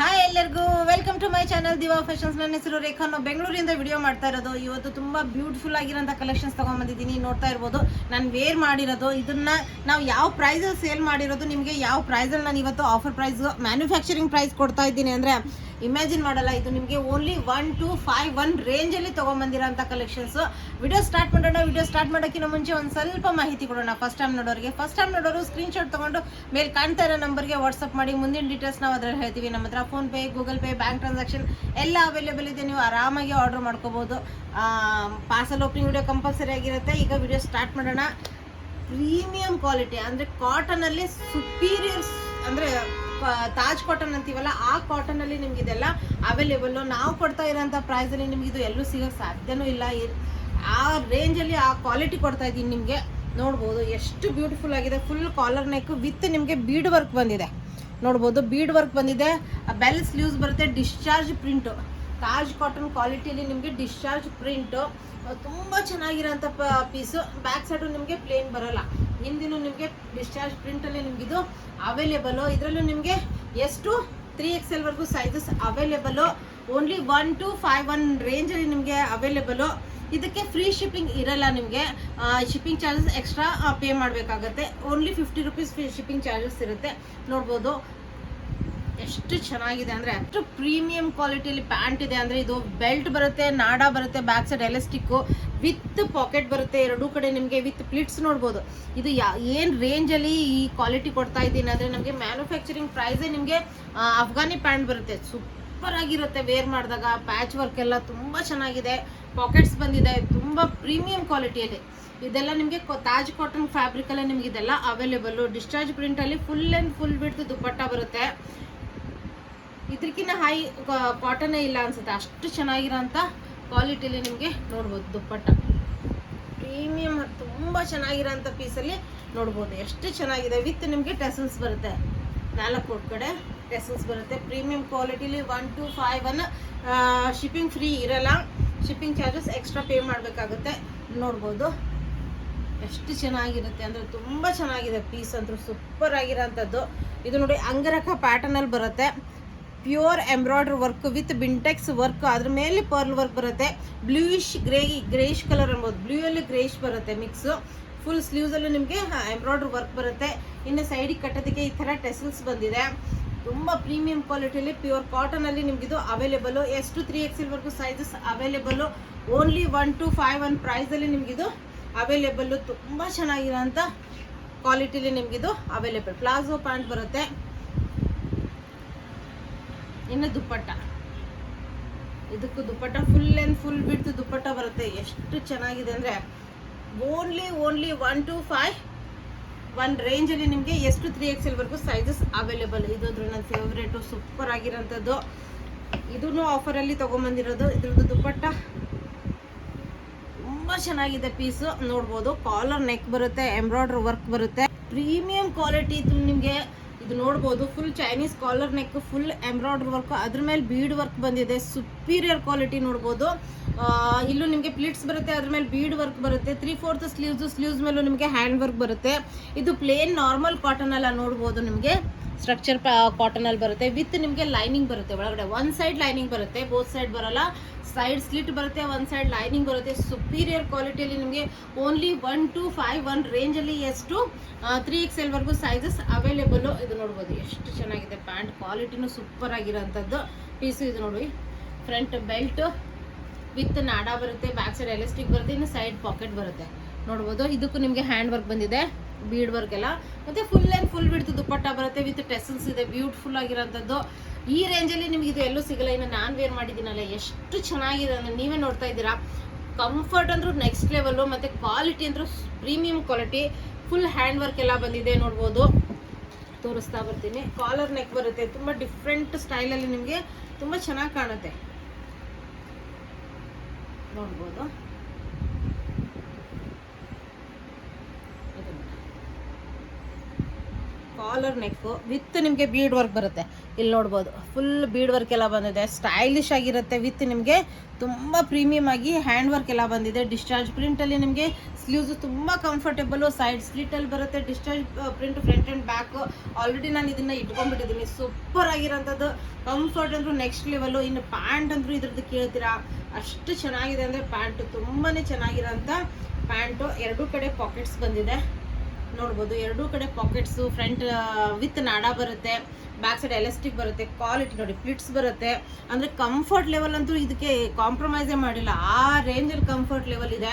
Hi ಎಲ್ಲರಿಗೂ welcome to my channel Diva Fashions. ನನ್ನ ಹೆಸರು ರೇಖಾ. ನಾವು ಬೆಂಗಳೂರಿಂದ ವಿಡಿಯೋ ಮಾಡ್ತಾ ಇರೋದು. ಇವತ್ತು ತುಂಬ ಬ್ಯೂಟಿಫುಲ್ ಆಗಿರೋಂಥ ಕಲೆಕ್ಷನ್ಸ್ ತೊಗೊಂಬಂದಿದ್ದೀನಿ. ನೋಡ್ತಾ ಇರ್ಬೋದು ನಾನು ವೇರ್ ಮಾಡಿರೋದು. ಇದನ್ನು ನಾವು ಯಾವ ಪ್ರೈಸಲ್ಲಿ ಸೇಲ್ ಮಾಡಿರೋದು, ನಿಮಗೆ ಯಾವ ಪ್ರೈಸಲ್ಲಿ ನಾನು ಇವತ್ತು ಆಫರ್ ಪ್ರೈಸ್ ಮ್ಯಾನುಫ್ಯಾಕ್ಚರಿಂಗ್ ಪ್ರೈಸ್ ಕೊಡ್ತಾ ಇದ್ದೀನಿ ಅಂದರೆ ಇಮ್ಯಾಜಿನ್ ಮಾಡಲ್ಲ. ಇದು ನಿಮಗೆ ಓನ್ಲಿ 1251 ರೇಂಜಲ್ಲಿ ತೊಗೊಂಬಂದಿರೋಂಥ ಕಲೆಕ್ಷನ್ಸು. ವಿಡಿಯೋ ಸ್ಟಾರ್ಟ್ ಮಾಡೋಣ. ವಿಡಿಯೋ ಸ್ಟಾರ್ಟ್ ಮಾಡೋಕ್ಕಿಂತ ಮುಂಚೆ ಒಂದು ಸ್ವಲ್ಪ ಮಾಹಿತಿ ಕೊಡೋಣ. ಫಸ್ಟ್ ಟೈಮ್ ನೋಡೋರು ಸ್ಕ್ರೀನ್ಶಾಟ್ ತೊಗೊಂಡು ಮೇಲೆ ಕಾಣ್ತಾ ಇರೋ ನಂಬರ್ಗೆ ವಾಟ್ಸಪ್ ಮಾಡಿ. ಮುಂದಿನ ಡೀಟೇಲ್ಸ್ ನಾವು ಅದರಲ್ಲಿ ಹೇಳ್ತೀವಿ. ನಮ್ಮ ಹತ್ರ PhonePe, Google pay, bank transaction ಎಲ್ಲ ಅವೈಲೇಬಲ್ ಇದೆ. ನೀವು ಆರಾಮಾಗಿ ಆರ್ಡರ್ ಮಾಡ್ಕೋಬೋದು. ಪಾರ್ಸಲ್ ಓಪನಿಂಗ್ ವಿಡಿಯೋ ಕಂಪಲ್ಸರಿ ಆಗಿರುತ್ತೆ. ಈಗ ವಿಡಿಯೋ ಸ್ಟಾರ್ಟ್ ಮಾಡೋಣ. ಪ್ರೀಮಿಯಂ ಕ್ವಾಲಿಟಿ ಅಂದರೆ ಕಾಟನಲ್ಲಿ ಸುಪೀರಿಯರ್ಸ್ ಅಂದರೆ ತಾಜ್ ಕಾಟನ್ ಅಂತೀವಲ್ಲ, ಆ ಕಾಟನಲ್ಲಿ ನಿಮ್ಗೆ ಇದೆಲ್ಲ ಅವೈಲೇಬಲ್ಲು. ನಾವು ಕೊಡ್ತಾ ಇರೋಂಥ ಪ್ರೈಸಲ್ಲಿ ನಿಮ್ಗೆ ಇದು ಎಲ್ಲೂ ಸಿಗೋಕ್ಕೆ ಸಾಧ್ಯನೂ ಇಲ್ಲ. ಆ ರೇಂಜಲ್ಲಿ ಆ ಕ್ವಾಲಿಟಿ ಕೊಡ್ತಾ ಇದ್ದೀನಿ. ನಿಮಗೆ ನೋಡ್ಬೋದು ಎಷ್ಟು ಬ್ಯೂಟಿಫುಲ್ ಆಗಿದೆ. ಫುಲ್ ಕಾಲರ್ ನೆಕ್ ವಿತ್ ನಿಮಗೆ ಬೀಡ್ ವರ್ಕ್ ಬಂದಿದೆ. ನೋಡ್ಬೋದು ಬೀಡ್ ವರ್ಕ್ ಬಂದಿದೆ. ಬೆಲ್ ಸ್ಲೀವ್ಸ್ ಬರುತ್ತೆ. ಡಿಸ್ಚಾರ್ಜ್ ಪ್ರಿಂಟು, ತಾಜ್ ಕಾಟನ್ ಕ್ವಾಲಿಟಿಯಲ್ಲಿ ನಿಮಗೆ ಡಿಸ್ಚಾರ್ಜ್ ಪ್ರಿಂಟು ತುಂಬ ಚೆನ್ನಾಗಿರೋಂಥ ಪೀಸು. ಬ್ಯಾಕ್ ಸೈಡು ನಿಮಗೆ ಪ್ಲೇನ್ ಬರೋಲ್ಲ. ಹಿಂದಿನೂ ನಿಮಗೆ ಡಿಸ್ಚಾರ್ಜ್ ಪ್ರಿಂಟಲ್ಲಿ ನಿಮಗಿದು ಅವೈಲೇಬಲು. ಇದರಲ್ಲೂ ನಿಮಗೆ ಎಷ್ಟು 3XL ವರೆಗೂ ಸೈಜಸ್ ಅವೈಲೇಬಲು. ಓನ್ಲಿ 1251 ರೇಂಜಲ್ಲಿ ನಿಮಗೆ ಅವೈಲೇಬಲು. ಇದಕ್ಕೆ ಫ್ರೀ ಶಿಪ್ಪಿಂಗ್ ಇರಲ್ಲ. ನಿಮಗೆ ಶಿಪ್ಪಿಂಗ್ ಚಾರ್ಜಸ್ ಎಕ್ಸ್ಟ್ರಾ ಪೇ ಮಾಡಬೇಕಾಗತ್ತೆ. Only 50 rupees free shipping charges ಇರುತ್ತೆ. ನೋಡ್ಬೋದು ಎಷ್ಟು ಚೆನ್ನಾಗಿದೆ ಅಂದರೆ ಅಷ್ಟು ಪ್ರೀಮಿಯಂ ಕ್ವಾಲಿಟಿಯಲ್ಲಿ ಪ್ಯಾಂಟ್ ಇದೆ. ಅಂದರೆ ಇದು ಬೆಲ್ಟ್ ಬರುತ್ತೆ, ನಾಡ ಬರುತ್ತೆ, back side elastic with packet ಬರುತ್ತೆ. ಎರಡೂ ಕಡೆ ನಿಮಗೆ ವಿತ್ ಪ್ಲಿಟ್ಸ್. ನೋಡ್ಬೋದು ಇದು ಏನು ರೇಂಜಲ್ಲಿ ಈ ಕ್ವಾಲಿಟಿ ಕೊಡ್ತಾ ಇದ್ದೀನಿ ಅಂದರೆ ನಮಗೆ ಮ್ಯಾನುಫ್ಯಾಕ್ಚರಿಂಗ್ ಪ್ರೈಸೇ ನಿಮಗೆ ಅಫ್ಘಾನಿ ಪ್ಯಾಂಟ್ ಬರುತ್ತೆ. ಸೂಪರ್ ಆಗಿರುತ್ತೆ ವೇರ್ ಮಾಡಿದಾಗ. ಪ್ಯಾಚ್ ವರ್ಕ್ ಎಲ್ಲ ತುಂಬ ಚೆನ್ನಾಗಿದೆ. ಪಾಕೆಟ್ಸ್ ಬಂದಿದೆ. ತುಂಬ ಪ್ರೀಮಿಯಂ ಕ್ವಾಲಿಟಿಯಲ್ಲಿ ಇದೆಲ್ಲ ನಿಮಗೆ ತಾಜ್ ಕಾಟನ್ ಫ್ಯಾಬ್ರಿಕಲ್ಲೇ ನಿಮ್ಗೆ ಇದೆಲ್ಲ ಅವೈಲೇಬಲ್ಲು. ಡಿಸ್ಚಾರ್ಜ್ ಪ್ರಿಂಟಲ್ಲಿ ಫುಲ್ ಆ್ಯಂಡ್ ಫುಲ್ ಬಿಡ್ತು ದುಪ್ಪಟ್ಟ ಬರುತ್ತೆ. ಇದಕ್ಕಿಂತ ಹೈ ಕಾಟನೇ ಇಲ್ಲ ಅನ್ಸುತ್ತೆ, ಅಷ್ಟು ಚೆನ್ನಾಗಿರೋಂಥ ಕ್ವಾಲಿಟಿಯಲ್ಲಿ ನಿಮಗೆ ನೋಡ್ಬೋದು. ದುಪ್ಪಟ್ಟ ಪ್ರೀಮಿಯಂ ತುಂಬ ಚೆನ್ನಾಗಿರೋಂಥ ಪೀಸಲ್ಲಿ ನೋಡ್ಬೋದು ಎಷ್ಟು ಚೆನ್ನಾಗಿದೆ. ವಿತ್ ನಿಮಗೆ ಟೆಸಲ್ಸ್ ಬರುತ್ತೆ. 4 ಕಡೆ ಟೆಸಲ್ಸ್ ಬರುತ್ತೆ. ಪ್ರೀಮಿಯಂ ಕ್ವಾಲಿಟಿಲಿ 1251. ಶಿಪ್ಪಿಂಗ್ ಫ್ರೀ ಇರಲ್ಲ. ಶಿಪ್ಪಿಂಗ್ ಚಾರ್ಜಸ್ ಎಕ್ಸ್ಟ್ರಾ ಪೇ ಮಾಡಬೇಕಾಗುತ್ತೆ. ನೋಡ್ಬೋದು ಎಷ್ಟು ಚೆನ್ನಾಗಿರುತ್ತೆ ಅಂದರೆ ತುಂಬ ಚೆನ್ನಾಗಿದೆ. ಪೀಸ್ ಅಂತೂ ಸೂಪರ್ ಆಗಿರೋಂಥದ್ದು. ಇದು ನೋಡಿ ಅಂಗರಕ ಪ್ಯಾಟರ್ನಲ್ಲಿ ಬರುತ್ತೆ. Pure embroidery work with bintex work. ಅದ್ರ ಮೇಲೆ ಪರ್ಲ್ ವರ್ಕ್ ಬರುತ್ತೆ. ಬ್ಲೂಯಿಶ್ ಗ್ರೇಯಿಶ್ ಕಲರ್ ಅನ್ಬೋದು. ಬ್ಲೂಯಲ್ಲಿ ಗ್ರೇಯಿಶ್ ಬರುತ್ತೆ ಮಿಕ್ಸು. ಫುಲ್ ಸ್ಲೀವ್ಸಲ್ಲೂ ನಿಮಗೆ ಎಂಬ್ರಾಯ್ಡ್ರಿ ವರ್ಕ್ ಬರುತ್ತೆ. ಇನ್ನು ಸೈಡಿಗೆ ಕಟ್ಟೋದಕ್ಕೆ ಈ ಥರ ಟೆಸಲ್ಸ್ ಬಂದಿದೆ. ತುಂಬ ಪ್ರೀಮಿಯಂ ಕ್ವಾಲಿಟಿಯಲ್ಲಿ ಪ್ಯೂರ್ ಕಾಟನಲ್ಲಿ ನಿಮಗಿದು ಅವೈಲೇಬಲು. ಎಷ್ಟು 3XL ವರೆಗೂ ಸೈಜಸ್ ಅವೈಲೇಬಲು. ಓನ್ಲಿ 1251 ಪ್ರೈಸಲ್ಲಿ ನಿಮಗಿದು ಅವೈಲೇಬಲ್ಲು. ತುಂಬ ಚೆನ್ನಾಗಿರೋಂಥ ಕ್ವಾಲಿಟಿಲಿ ನಿಮಗಿದು ಅವೈಲೇಬಲ್. ಪ್ಲಾಜೋ ಪ್ಯಾಂಟ್ ಬರುತ್ತೆ. ಇನ್ನು ದುಪ್ಪಟ್ಟ, ಇದಕ್ಕೂ ದುಪ್ಪಟ್ಟ ಫುಲ್ ಆ್ಯಂಡ್ ಫುಲ್ ಬಿಡ್ತು ದುಪ್ಪಟ್ಟ ಬರುತ್ತೆ. ಎಷ್ಟು ಚೆನ್ನಾಗಿದೆ ಅಂದರೆ ಓನ್ಲಿ 1251 ರೇಂಜಲ್ಲಿ ನಿಮಗೆ ಎಷ್ಟು 3XL ವರೆಗೂ ಸೈಜಸ್ ಅವೈಲೇಬಲ್. ಇದಾದ್ರೂ ನನ್ನ ಫೇವ್ರೇಟು, ಸೂಪರ್ ಆಗಿರೋಂಥದ್ದು. ಇದೂ ಆಫರಲ್ಲಿ ತೊಗೊಂಬಂದಿರೋದು. ಇದ್ರದ್ದು ದುಪ್ಪಟ್ಟ ತುಂಬ ಚೆನ್ನಾಗಿದೆ ಪೀಸು. ನೋಡ್ಬೋದು ಕಾಲರ್ ನೆಕ್ ಬರುತ್ತೆ, ಎಂಬ್ರಾಯ್ಡ್ರಿ ವರ್ಕ್ ಬರುತ್ತೆ. ಪ್ರೀಮಿಯಂ ಕ್ವಾಲಿಟಿ ನಿಮಗೆ ಇದು ನೋಡ್ಬೋದು. Full Chinese collar neck, full embroidery work, ಅದ್ರ ಮೇಲೆ ಬೀಡ್ ವರ್ಕ್ ಬಂದಿದೆ. ಸುಪೀರಿಯರ್ ಕ್ವಾಲಿಟಿ ನೋಡ್ಬೋದು. ಇಲ್ಲೂ ನಿಮಗೆ ಪ್ಲಿಟ್ಸ್ ಬರುತ್ತೆ, ಅದ್ರ ಮೇಲೆ ಬೀಡ್ ವರ್ಕ್ ಬರುತ್ತೆ. 3/4 ಸ್ಲೀವ್ಸ್ ಮೇಲೂ ನಿಮಗೆ ಹ್ಯಾಂಡ್ ವರ್ಕ್ ಬರುತ್ತೆ. ಇದು ಪ್ಲೇನ್ ನಾರ್ಮಲ್ ಕಾಟನ್ ಅಲ್ಲ. ನೋಡ್ಬೋದು ನಿಮಗೆ ಸ್ಟ್ರಕ್ಚರ್ ಕಾಟನಲ್ಲಿ ಬರುತ್ತೆ. ವಿತ್ ನಿಮಗೆ ಲೈನಿಂಗ್ ಬರುತ್ತೆ ಒಳಗಡೆ. ಒನ್ ಸೈಡ್ ಲೈನಿಂಗ್ ಬರುತ್ತೆ, ಬೋತ್ ಸೈಡ್ ಬರಲ್ಲ. ಸೈಡ್ ಸ್ಲಿಟ್ ಬರುತ್ತೆ, ಒಂದು ಸೈಡ್ ಲೈನಿಂಗ್ ಬರುತ್ತೆ. ಸುಪೀರಿಯರ್ ಕ್ವಾಲಿಟಿಯಲ್ಲಿ ನಿಮಗೆ ಓನ್ಲಿ 1251 ರೇಂಜಲ್ಲಿ ಎಷ್ಟು 3XL ವರೆಗೂ ಸೈಜಸ್ ಅವೈಲೇಬಲ್ಲು. ಇದು ನೋಡ್ಬೋದು ಎಷ್ಟು ಚೆನ್ನಾಗಿದೆ. ಪ್ಯಾಂಟ್ ಕ್ವಾಲಿಟಿನೂ ಸೂಪರ್ ಆಗಿರೋಂಥದ್ದು ಪೀಸು. ಇದು ನೋಡಿ ಫ್ರಂಟ್ ಬೆಲ್ಟ್ ವಿತ್ ನಾಡ ಬರುತ್ತೆ, ಬ್ಯಾಕ್ ಸೈಡ್ ಎಲಾಸ್ಟಿಕ್ ಬರುತ್ತೆ, ಇನ್ನು ಸೈಡ್ ಪಾಕೆಟ್ ಬರುತ್ತೆ. ನೋಡ್ಬೋದು ಇದಕ್ಕೂ ನಿಮಗೆ ಹ್ಯಾಂಡ್ ವರ್ಕ್ ಬಂದಿದೆ, ಬೀಡ್ ವರ್ಕ್ ಎಲ್ಲ. ಮತ್ತು ಫುಲ್ ಆ್ಯಂಡ್ ಫುಲ್ ಬಿಡ್ತು ದುಪ್ಪಟ್ಟ ಬರುತ್ತೆ ವಿತ್ ಟೆಸಲ್ಸ್ ಇದೆ. ಬ್ಯೂಟಿಫುಲ್ ಆಗಿರೋಂಥದ್ದು. ಈ ರೇಂಜಲ್ಲಿ ನಿಮ್ಗೆ ಇದು ಎಲ್ಲೂ ಸಿಗಲ್ಲ. ಇನ್ನು ನಾನು ವೇರ್ ಮಾಡಿದ್ದೀನಲ್ಲ ಎಷ್ಟು ಚೆನ್ನಾಗಿದೆ ಅಂದರೆ ನೀವೇ ನೋಡ್ತಾ ಇದ್ದೀರಾ. ಕಂಫರ್ಟ್ ಅಂದ್ರೂ ನೆಕ್ಸ್ಟ್ ಲೆವೆಲ್ಲು, ಮತ್ತು ಕ್ವಾಲಿಟಿ ಅಂದ್ರೂ premium quality. Full hand work ಎಲ್ಲ ಬಂದಿದೆ. ನೋಡ್ಬೋದು ತೋರಿಸ್ತಾ ಬರ್ತೀನಿ. ಕಾಲರ್ ನೆಕ್ ಬರುತ್ತೆ. ತುಂಬ ಡಿಫ್ರೆಂಟ್ ಸ್ಟೈಲಲ್ಲಿ ನಿಮಗೆ ತುಂಬ ಚೆನ್ನಾಗಿ ಕಾಣುತ್ತೆ. ನೋಡ್ಬೋದು ಕಾಲರ್ ನೆಕ್ಕು ವಿತ್ ನಿಮಗೆ ಬೀಡ್ ವರ್ಕ್ ಬರುತ್ತೆ. ಇಲ್ಲಿ ನೋಡ್ಬೋದು ಫುಲ್ ಬೀಡ್ ವರ್ಕ್ ಎಲ್ಲ ಬಂದಿದೆ. ಸ್ಟೈಲಿಶ್ ಆಗಿರುತ್ತೆ. ವಿತ್ ನಿಮಗೆ ತುಂಬ ಪ್ರೀಮಿಯಮ್ ಆಗಿ ಹ್ಯಾಂಡ್ ವರ್ಕ್ ಎಲ್ಲ ಬಂದಿದೆ. ಡಿಸ್ಚಾರ್ಜ್ ಪ್ರಿಂಟಲ್ಲಿ ನಿಮಗೆ ಸ್ಲೀವ್ಸು ತುಂಬ ಕಂಫರ್ಟೇಬಲು. ಸೈಡ್ ಸ್ಲಿಟಲ್ಲಿ ಬರುತ್ತೆ. Discharge print front and back. Already ನಾನು ಇದನ್ನು ಇಟ್ಕೊಂಡ್ಬಿಟ್ಟಿದ್ದೀನಿ. ಸೂಪರ್ ಆಗಿರೋಂಥದ್ದು. ಕಂಫರ್ಟ್ ಅಂದರೂ ನೆಕ್ಸ್ಟ್ ಲೆವೆಲು. ಇನ್ನು ಪ್ಯಾಂಟ್ ಅಂದರೂ ಇದ್ರದ್ದು ಕೇಳ್ತೀರಾ, ಅಷ್ಟು ಚೆನ್ನಾಗಿದೆ ಅಂದರೆ ಪ್ಯಾಂಟು ತುಂಬಾ ಚೆನ್ನಾಗಿರೋಂಥ ಪ್ಯಾಂಟು. ಎರಡೂ ಕಡೆ ಪಾಕೆಟ್ಸ್ ಬಂದಿದೆ ನೋಡ್ಬೋದು. ಎರಡೂ ಕಡೆ ಪಾಕೆಟ್ಸು. ಫ್ರಂಟ್ ವಿತ್ ನಾಡ ಬರುತ್ತೆ, ಬ್ಯಾಕ್ ಸೈಡ್ ಎಲಾಸ್ಟಿಕ್ ಬರುತ್ತೆ. ಕ್ವಾಲಿಟಿ ನೋಡಿ, ಪ್ಲಿಟ್ಸ್ ಬರುತ್ತೆ. ಅಂದರೆ ಕಂಫರ್ಟ್ ಲೆವೆಲ್ ಅಂತೂ ಇದಕ್ಕೆ ಕಾಂಪ್ರಮೈಸೇ ಮಾಡಿಲ್ಲ. ಆ ರೇಂಜಲ್ಲಿ ಕಂಫರ್ಟ್ ಲೆವೆಲ್ ಇದೆ.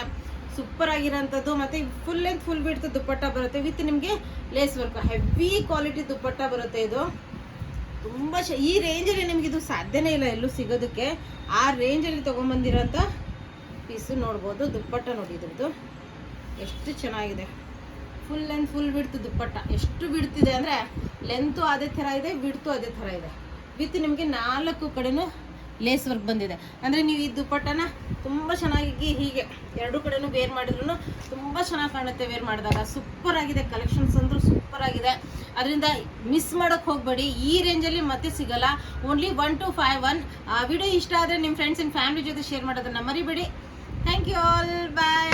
ಸೂಪರ್ ಆಗಿರೋಂಥದ್ದು. ಮತ್ತು ಫುಲ್ ಲೆಂತ್ ಫುಲ್ ಬಿಡ್ತು ದುಪ್ಪಟ್ಟ ಬರುತ್ತೆ. ವಿತ್ ನಿಮಗೆ ಲೇಸ್ ವರ್ಕ್, ಹೆವಿ ಕ್ವಾಲಿಟಿ ದುಪ್ಪಟ್ಟ ಬರುತ್ತೆ. ಇದು ತುಂಬ ಈ ರೇಂಜಲ್ಲಿ ನಿಮ್ಗೆ ಇದು ಸಾಧ್ಯನೇ ಇಲ್ಲ ಎಲ್ಲೂ ಸಿಗೋದಕ್ಕೆ. ಆ ರೇಂಜಲ್ಲಿ ತೊಗೊಂಬಂದಿರೋಂಥ ಪೀಸು ನೋಡ್ಬೋದು. ದುಪ್ಪಟ್ಟ ನೋಡಿ ಇದ್ರದ್ದು ಎಷ್ಟು ಚೆನ್ನಾಗಿದೆ. ಫುಲ್ ಲೆಂತ್ ಫುಲ್ ಬಿಡ್ತು ದುಪ್ಪಟ್ಟ. ಎಷ್ಟು ಬಿಡ್ತಿದೆ ಅಂದರೆ ಲೆಂತು ಅದೇ ಥರ ಇದೆ, ಬಿಡ್ತು ಅದೇ ಥರ ಇದೆ. ವಿತ್ ನಿಮಗೆ 4 ಕಡೆನೂ ಲೇಸ್ ವರ್ಕ್ ಬಂದಿದೆ. ಅಂದರೆ ನೀವು ಈ ದುಪ್ಪಟ್ಟನ ತುಂಬ ಚೆನ್ನಾಗಿ ಹೀಗೆ ಎರಡೂ ಕಡೆನೂ ವೇರ್ ಮಾಡಿದ್ರು ತುಂಬ ಚೆನ್ನಾಗಿ ಕಾಣುತ್ತೆ ವೇರ್ ಮಾಡಿದಾಗ. ಸೂಪರ್ ಆಗಿದೆ. ಕಲೆಕ್ಷನ್ಸ್ ಅಂದರೂ ಸೂಪರ್ ಆಗಿದೆ. ಅದರಿಂದ ಮಿಸ್ ಮಾಡೋಕ್ಕೆ ಹೋಗಬೇಡಿ. ಈ ರೇಂಜಲ್ಲಿ ಮತ್ತೆ ಸಿಗಲ್ಲ. ಓನ್ಲಿ 1251. ವಿಡಿಯೋ ಇಷ್ಟ ಆದರೆ ನಿಮ್ಮ ಫ್ರೆಂಡ್ಸ್ ಆ್ಯಂಡ್ ಫ್ಯಾಮಿಲಿ ಜೊತೆ ಶೇರ್ ಮಾಡೋದನ್ನು ಮರಿಬೇಡಿ. Thank you all. ಬಾಯ್.